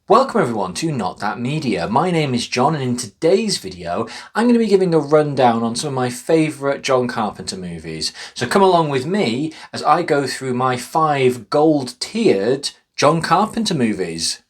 Welcome everyone to Not That Media. My name is John, and in today's video I'm going to be giving a rundown on some of my favourite John Carpenter movies. So come along with me as I go through my 5 gold-tiered John Carpenter movies.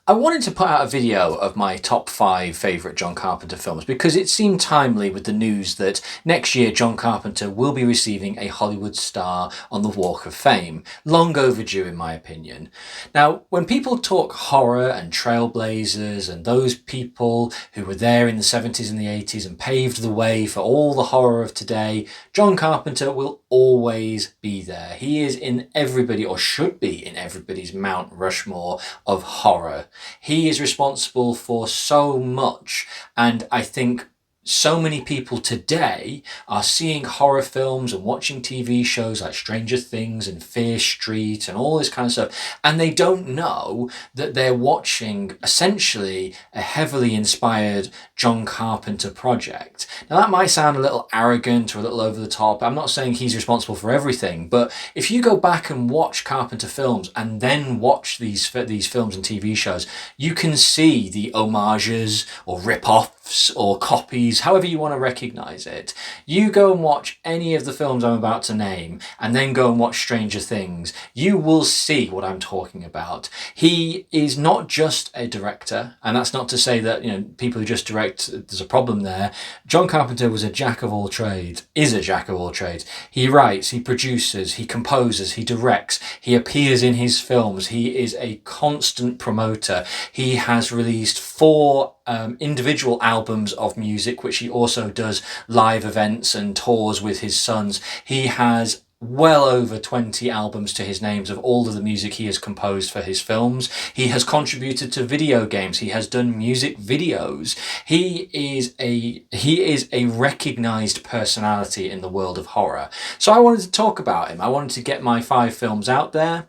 I wanted to put out a video of my top 5 favourite John Carpenter films because it seemed timely with the news that next year John Carpenter will be receiving a Hollywood star on the Walk of Fame. Long overdue in my opinion. Now, when people talk horror and trailblazers and those people who were there in the 70s and the 80s and paved the way for all the horror of today, John Carpenter will always be there. He is in everybody, or should be in everybody's Mount Rushmore of horror. He is responsible for so much, and I think so many people today are seeing horror films and watching TV shows like Stranger Things and Fear Street and all this kind of stuff, and they don't know that they're watching essentially a heavily inspired John Carpenter project. Now that might sound a little arrogant or a little over the top. I'm not saying he's responsible for everything, but if you go back and watch Carpenter films and then watch these films and TV shows, you can see the homages or rip-offs or copies, however you want to recognize it. You go and watch any of the films I'm about to name and then go and watch Stranger Things. You will see what I'm talking about. He is not just a director, and that's not to say that, people who just direct, there's a problem there. John Carpenter was a jack of all trades, is a jack of all trades. He writes, he produces, he composes, he directs, he appears in his films. He is a constant promoter. He has released 4 individual albums of music, which he also does live events and tours with his sons. He has well over 20 albums to his names of all of the music he has composed for his films. He has contributed to video games. He has done music videos. He is a recognized personality in the world of horror. So I wanted to talk about him. I wanted to get my 5 films out there.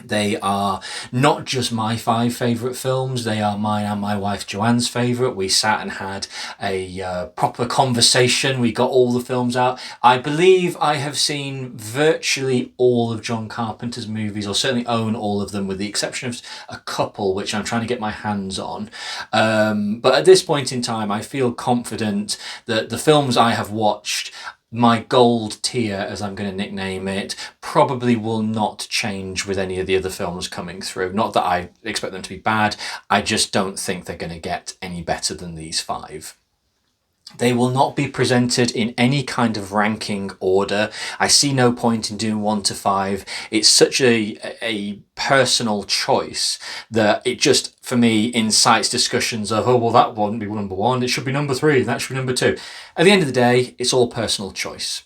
They are not just my 5 favourite films, they are mine and my wife Joanne's favourite. We sat and had a proper conversation. We got all the films out. I believe I have seen virtually all of John Carpenter's movies, or certainly own all of them with the exception of a couple which I'm trying to get my hands on. But at this point in time I feel confident that the films I have watched, my gold tier, as I'm going to nickname it, probably will not change with any of the other films coming through. Not that I expect them to be bad, I just don't think they're going to get any better than these 5. They will not be presented in any kind of ranking order. I see no point in doing 1 to 5. It's such a personal choice that it just, for me, incites discussions of, oh, well, that won't be number 1. It should be number 3. That should be number 2. At the end of the day, it's all personal choice.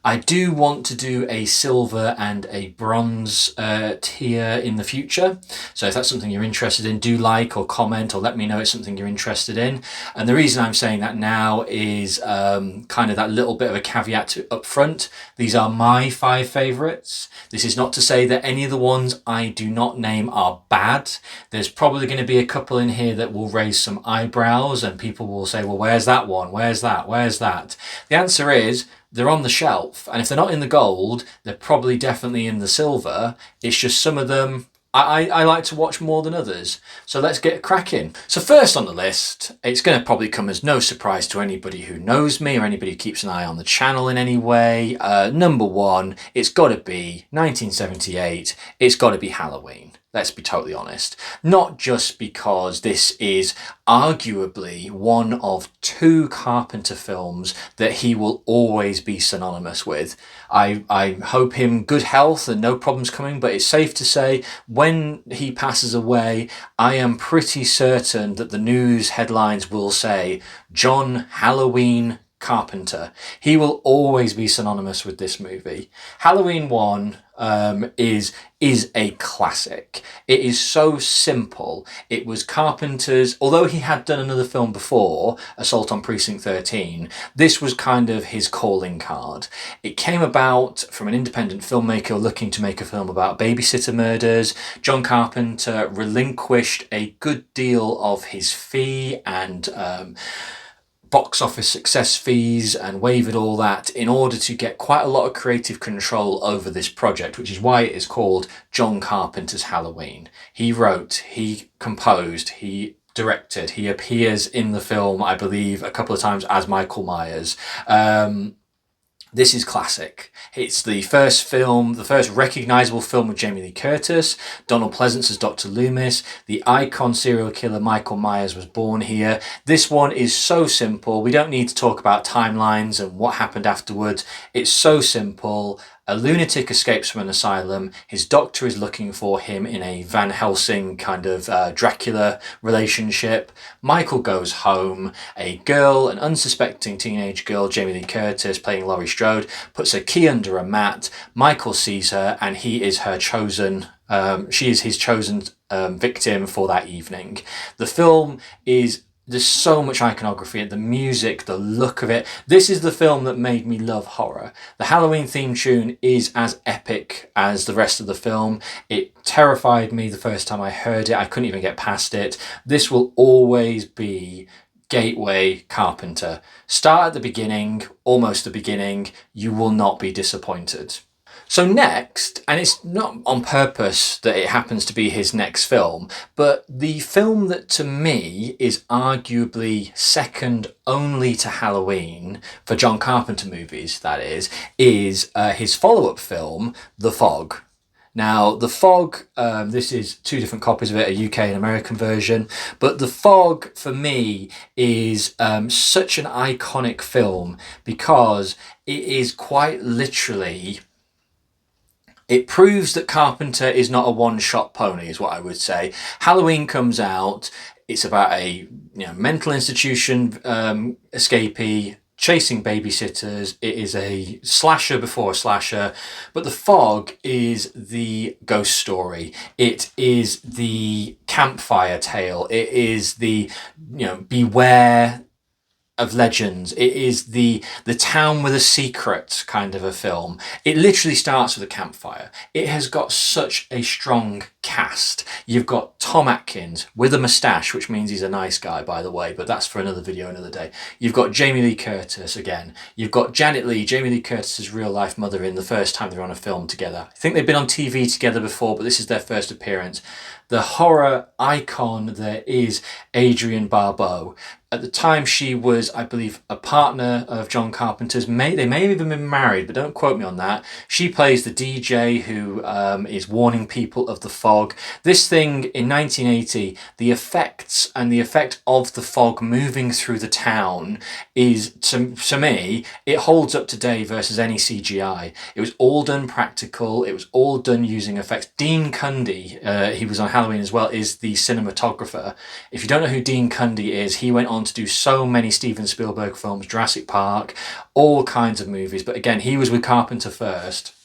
I do want to do a silver and a bronze tier in the future. So if that's something you're interested in, do like or comment or let me know it's something you're interested in. And the reason I'm saying that now is kind of that little bit of a caveat up front. These are my 5 favourites. This is not to say that any of the ones I do not name are bad. There's probably going to be a couple in here that will raise some eyebrows and people will say, well, where's that one? Where's that? Where's that? The answer is, they're on the shelf, and if they're not in the gold, they're probably definitely in the silver. It's just some of them I like to watch more than others. So let's get cracking. So first on the list, it's going to probably come as no surprise to anybody who knows me or anybody who keeps an eye on the channel in any way. Number 1, it's got to be 1978. It's got to be Halloween. Let's be totally honest. Not just because this is arguably one of 2 Carpenter films that he will always be synonymous with. I hope him good health and no problems coming, but it's safe to say when he passes away, I am pretty certain that the news headlines will say, John Halloween Carpenter. He will always be synonymous with this movie. Halloween 1 is a classic. It is so simple. It was Carpenter's, although he had done another film before, Assault on Precinct 13, this was kind of his calling card. It came about from an independent filmmaker looking to make a film about babysitter murders. John Carpenter relinquished a good deal of his fee and box office success fees and waived all that in order to get quite a lot of creative control over this project, which is why it is called John Carpenter's Halloween. He wrote, he composed, he directed, he appears in the film, I believe, a couple of times as Michael Myers. This is classic. It's the first film, the first recognisable film with Jamie Lee Curtis, Donald Pleasance as Dr. Loomis. The icon serial killer Michael Myers was born here. This one is so simple. We don't need to talk about timelines and what happened afterwards. It's so simple. A lunatic escapes from an asylum. His doctor is looking for him in a Van Helsing kind of Dracula relationship. Michael goes home. A girl, an unsuspecting teenage girl, Jamie Lee Curtis, playing Laurie Strode, puts a key under a mat. Michael sees her and he is her chosen she is his chosen victim for that evening. The film is, there's so much iconography, the music, the look of it. This is the film that made me love horror. The Halloween theme tune is as epic as the rest of the film. It terrified me the first time I heard it. I couldn't even get past it. This will always be gateway Carpenter. Start at the beginning, almost the beginning. You will not be disappointed. So next, and it's not on purpose that it happens to be his next film, but the film that to me is arguably second only to Halloween, for John Carpenter movies that is his follow-up film, The Fog. Now, The Fog, this is two different copies of it, a UK and American version, but The Fog, for me, is such an iconic film because it is quite literally... It proves that Carpenter is not a one-shot pony, is what I would say. Halloween comes out. It's about a mental institution escapee chasing babysitters. It is a slasher before a slasher. But The Fog is the ghost story. It is the campfire tale. It is the, beware of legends. It is the town with a secret kind of a film. It literally starts with a campfire. It has got such a strong cast. You've got Tom Atkins with a moustache, which means he's a nice guy, by the way, but that's for another video another day. You've got Jamie Lee Curtis again. You've got Janet Leigh, Jamie Lee Curtis's real life mother, in the first time they're on a film together. I think they've been on TV together before, but this is their first appearance. The horror icon there is Adrienne Barbeau. At the time, she was, I believe, a partner of John Carpenter's. They may have even been married, but don't quote me on that. She plays the DJ who is warning people of the fog. This thing, in 1980, the effects and the effect of the fog moving through the town is, to me, it holds up today versus any CGI. It was all done practical. It was all done using effects. Dean Cundy, he was on Halloween as well, is the cinematographer. If you don't know who Dean Cundy is, he went on to do so many Steven Spielberg films, Jurassic Park, all kinds of movies. But again, he was with Carpenter first.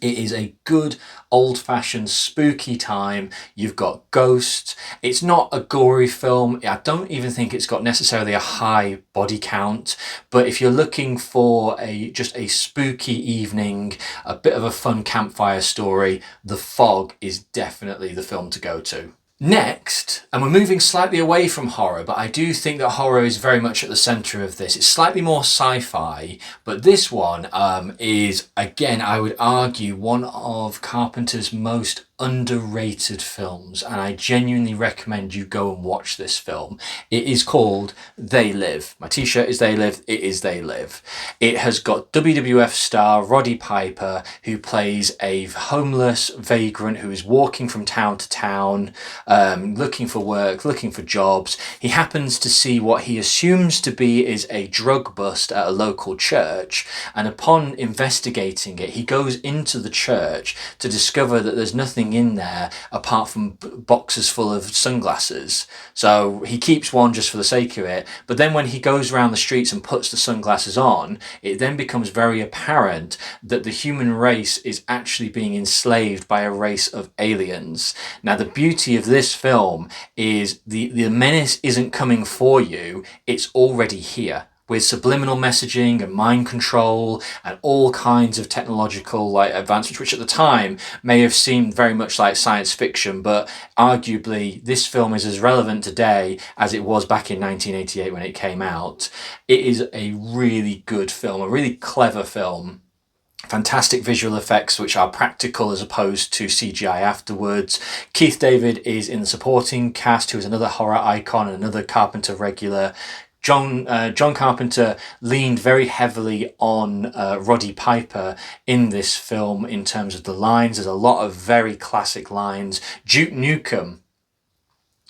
It is a good old-fashioned spooky time. You've got ghosts. It's not a gory film. I don't even think it's got necessarily a high body count. But if you're looking for just a spooky evening, a bit of a fun campfire story, The Fog is definitely the film to go to. Next, and we're moving slightly away from horror, but I do think that horror is very much at the centre of this. It's slightly more sci-fi, but this one is, again, I would argue, one of Carpenter's most underrated films, and I genuinely recommend you go and watch this film. It is called They Live. My t-shirt is They Live. It is They Live. It has got WWF star Roddy Piper, who plays a homeless vagrant who is walking from town to town, looking for work, looking for jobs. He happens to see what he assumes to be is a drug bust at a local church, and upon investigating it, he goes into the church to discover that there's nothing in there apart from boxes full of sunglasses. So he keeps one just for the sake of it, but then when he goes around the streets and puts the sunglasses on, it then becomes very apparent that the human race is actually being enslaved by a race of aliens. Now, the beauty of this film is the menace isn't coming for you, it's already here. with subliminal messaging and mind control and all kinds of technological advancements, which at the time may have seemed very much like science fiction, but arguably this film is as relevant today as it was back in 1988 when it came out. It is a really good film, a really clever film. Fantastic visual effects, which are practical as opposed to CGI afterwards. Keith David is in the supporting cast, who is another horror icon and another Carpenter regular. John Carpenter leaned very heavily on Roddy Piper in this film in terms of the lines. There's a lot of very classic lines. Duke Nukem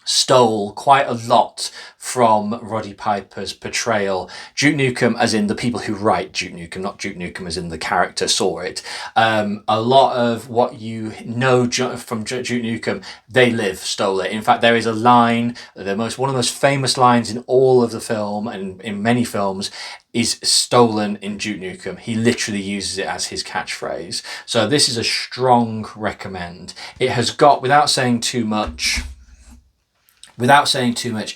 stole quite a lot from Roddy Piper's portrayal. Duke Nukem, as in the people who write Duke Nukem, not Duke Nukem as in the character saw it. A lot of what you know from Duke Nukem, they live, stole it. In fact, there is a line, one of the most famous lines in all of the film and in many films, is stolen in Duke Nukem. He literally uses it as his catchphrase. So this is a strong recommend. It has got, without saying too much,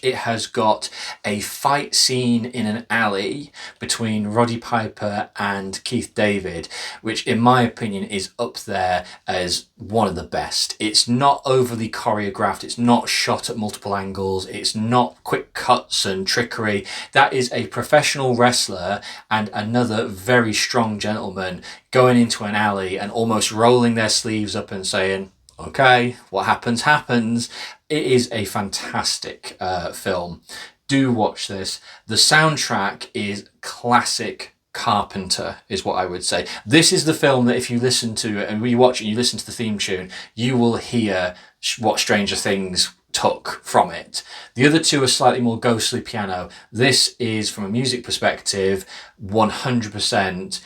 it has got a fight scene in an alley between Roddy Piper and Keith David, which in my opinion is up there as one of the best. It's not overly choreographed, it's not shot at multiple angles, it's not quick cuts and trickery. That is a professional wrestler and another very strong gentleman going into an alley and almost rolling their sleeves up and saying, okay, what happens, happens. It is a fantastic film. Do watch this. The soundtrack is classic Carpenter, is what I would say. This is the film that if you listen to it and you watch it and you listen to the theme tune, you will hear what Stranger Things took from it. The other two are slightly more ghostly piano. This is, from a music perspective, 100%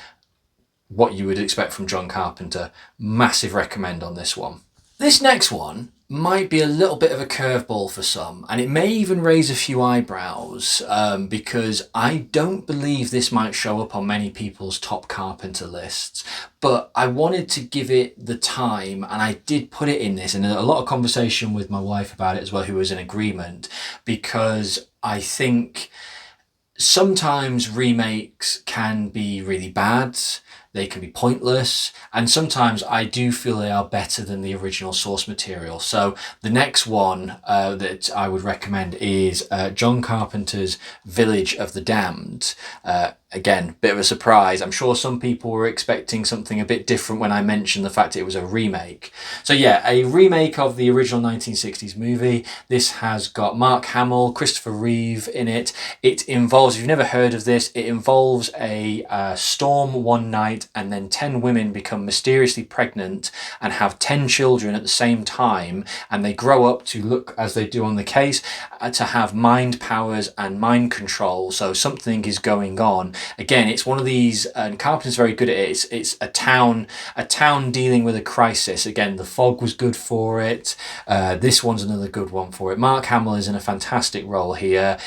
what you would expect from John Carpenter. Massive recommend on this one. This next one might be a little bit of a curveball for some, and it may even raise a few eyebrows because I don't believe this might show up on many people's top Carpenter lists, but I wanted to give it the time, and I did put it in this, and a lot of conversation with my wife about it as well, who was in agreement, because I think sometimes remakes can be really bad. They can be pointless, and sometimes I do feel they are better than the original source material. So the next one that I would recommend is John Carpenter's Village of the Damned. Again, bit of a surprise. I'm sure some people were expecting something a bit different when I mentioned the fact it was a remake. So yeah, a remake of the original 1960s movie. This has got Mark Hamill, Christopher Reeve in it. It involves, if you've never heard of this, it involves a storm one night and then 10 women become mysteriously pregnant and have 10 children at the same time, and they grow up to look, as they do on the case, to have mind powers and mind control. So something is going on. Again, it's one of these, and Carpenter's very good at it. It's a town dealing with a crisis. Again, The Fog was good for it. This one's another good one for it. Mark Hamill is in a fantastic role here.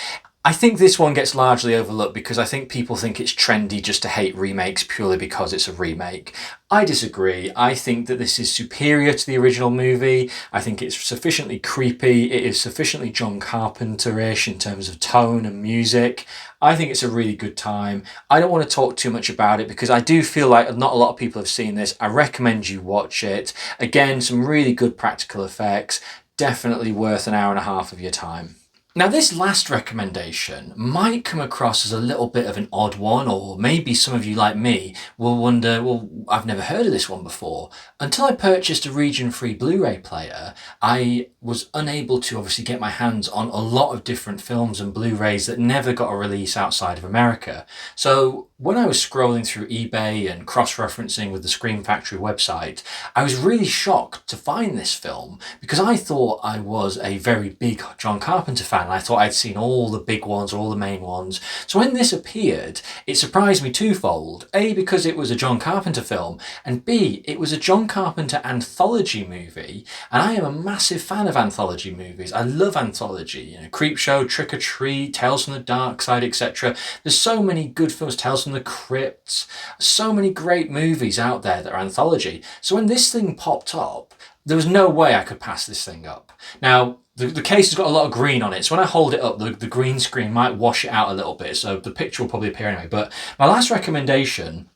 I think this one gets largely overlooked because I think people think it's trendy just to hate remakes purely because it's a remake. I disagree. I think that this is superior to the original movie. I think it's sufficiently creepy. It is sufficiently John Carpenter-ish in terms of tone and music. I think it's a really good time. I don't want to talk too much about it because I do feel like not a lot of people have seen this. I recommend you watch it. Again, some really good practical effects. Definitely worth an hour and a half of your time. Now, this last recommendation might come across as a little bit of an odd one, or maybe some of you like me will wonder, well, I've never heard of this one before. Until I purchased a region-free Blu-ray player, I was unable to obviously get my hands on a lot of different films and Blu-rays that never got a release outside of America. So when I was scrolling through eBay and cross-referencing with the Scream Factory website, I was really shocked to find this film because I thought I was a very big John Carpenter fan. I thought I'd seen all the big ones, all the main ones. So when this appeared, it surprised me twofold. A, because it was a John Carpenter film, and B, it was a John Carpenter anthology movie. And I am a massive fan of anthology movies. I love anthology. Creepshow, Trick or Treat, Tales from the Dark Side, etc. There's so many good films, Tales from the Crypt, so many great movies out there that are anthology. So when this thing popped up, there was no way I could pass this thing up. Now, the case has got a lot of green on it, so when I hold it up, the green screen might wash it out a little bit, so the picture will probably appear anyway. But my last recommendation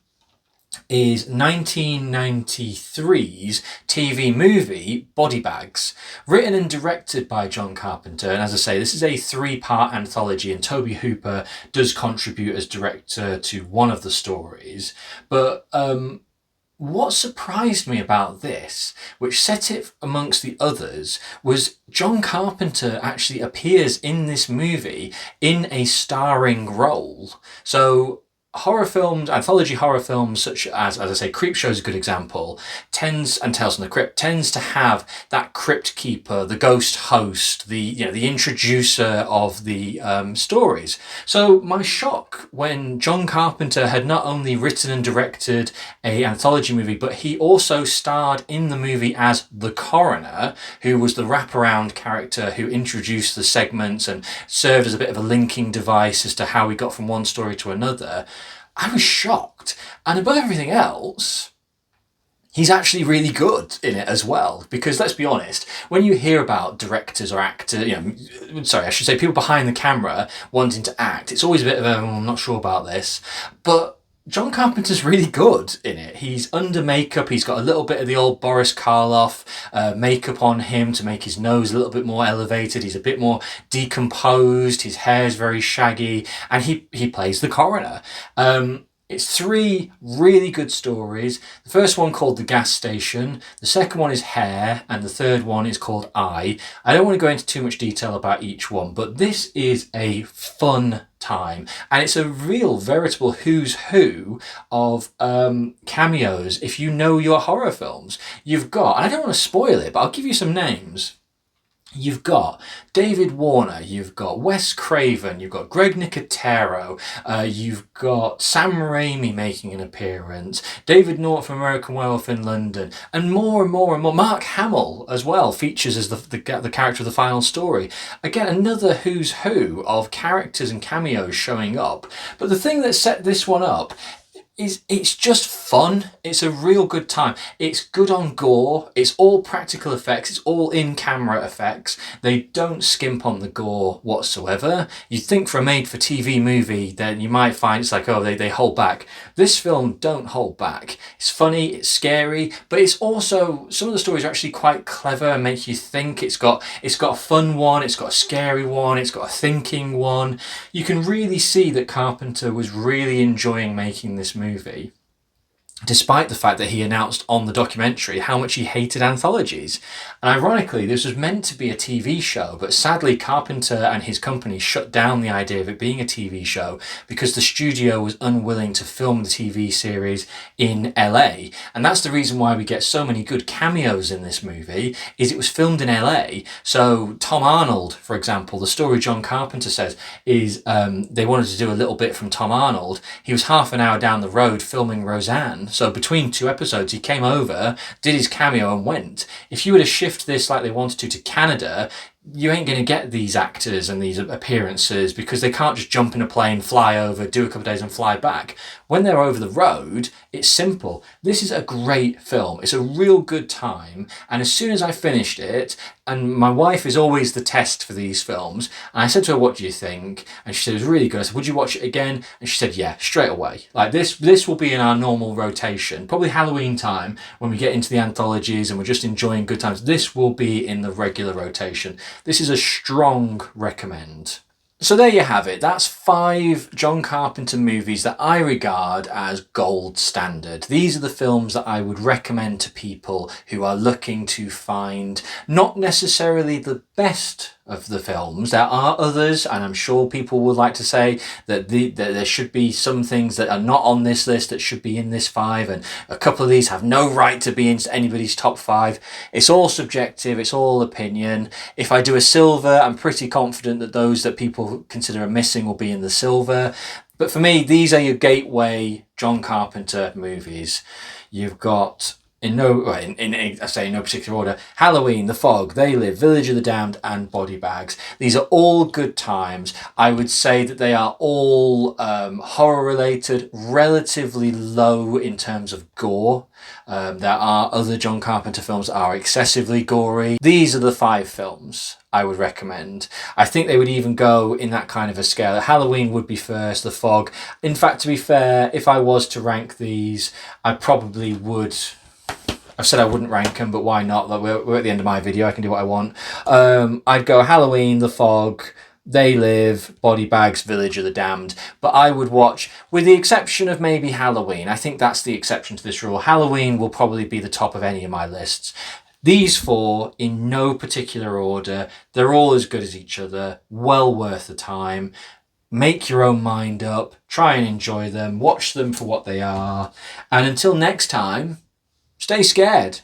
is 1993's TV movie Body Bags, written and directed by John Carpenter. And as I say, this is a 3-part anthology, and Toby Hooper does contribute as director to one of the stories. But what surprised me about this, which set it amongst the others, was John Carpenter actually appears in this movie in a starring role. So horror films, anthology horror films such as I say, Creepshow is a good example, and Tales from the Crypt tends to have that crypt keeper, the ghost host, the introducer of the stories. So my shock when John Carpenter had not only written and directed a anthology movie, but he also starred in the movie as the coroner, who was the wraparound character who introduced the segments and served as a bit of a linking device as to how we got from one story to another. I was shocked. And above everything else, he's actually really good in it as well. Because let's be honest, when you hear about directors or actors, I should say people behind the camera wanting to act, it's always a bit of I'm not sure about this. But John Carpenter's really good in it. He's under makeup. He's got a little bit of the old Boris Karloff makeup on him to make his nose a little bit more elevated. He's a bit more decomposed. His hair's very shaggy, and he plays the coroner. It's 3 really good stories. The first one called The Gas Station, the second one is Hair, and the third one is called I don't want to go into too much detail about each one, but this is a fun time, and it's a real veritable who's who of cameos. If you know your horror films, you've got, and I don't want to spoil it, but I'll give you some names. You've got David Warner, you've got Wes Craven, you've got Greg Nicotero, you've got Sam Raimi making an appearance, David Norton from American Werewolf in London, and more and more and more. Mark Hamill as well features as the character of the final story. Again, another who's who of characters and cameos showing up. But the thing that set this one up is it's just fun. It's a real good time. It's good on gore. It's all practical effects. It's all in-camera effects. They don't skimp on the gore whatsoever. You'd think for a made-for-TV movie, then you might find it's like, they hold back. This film don't hold back. It's funny, it's scary, but it's also, some of the stories are actually quite clever and make you think. It's got a fun one, it's got a scary one, it's got a thinking one. You can really see that Carpenter was really enjoying making this movie, despite the fact that he announced on the documentary how much he hated anthologies. And ironically, this was meant to be a TV show, but sadly Carpenter and his company shut down the idea of it being a TV show because the studio was unwilling to film the TV series in LA. And that's the reason why we get so many good cameos in this movie, is it was filmed in LA. So Tom Arnold, for example, the story John Carpenter says is they wanted to do a little bit from Tom Arnold. He was half an hour down the road filming Roseanne. So between 2 episodes, he came over, did his cameo and went. If you were to shift this like they wanted to Canada, you ain't going to get these actors and these appearances because they can't just jump in a plane, fly over, do a couple of days and fly back. When they're over the road, it's simple. This is a great film. It's a real good time. And as soon as I finished it, and my wife is always the test for these films, and I said to her, what do you think? And she said, it was really good. I said, would you watch it again? And she said, yeah, straight away. Like this will be in our normal rotation. Probably Halloween time when we get into the anthologies and we're just enjoying good times. This will be in the regular rotation. This is a strong recommend. So there you have it. That's 5 John Carpenter movies that I regard as gold standard. These are the films that I would recommend to people who are looking to find not necessarily the best of the films. There are others, and I'm sure people would like to say that there should be some things that are not on this list that should be in this 5, and a couple of these have no right to be in anybody's top 5. It's all subjective, it's all opinion. If I do a silver, I'm pretty confident that those that people consider are missing will be in the silver. But for me, these are your gateway John Carpenter movies. You've got I say in no particular order, Halloween, The Fog, They Live, Village of the Damned, and Body Bags. These are all good times. I would say that they are all horror related, relatively low in terms of gore. There are other John Carpenter films that are excessively gory. These are the 5 films I would recommend. I think they would even go in that kind of a scale. Halloween would be first, The Fog. In fact, to be fair, if I was to rank these, I probably would... I've said I wouldn't rank them, but why not? Like, we're at the end of my video, I can do what I want. I'd go Halloween, The Fog, They Live, Body Bags, Village of the Damned. But I would watch, with the exception of maybe Halloween, I think that's the exception to this rule. Halloween will probably be the top of any of my lists. These 4, in no particular order, they're all as good as each other, well worth the time. Make your own mind up, try and enjoy them, watch them for what they are. And until next time, stay scared.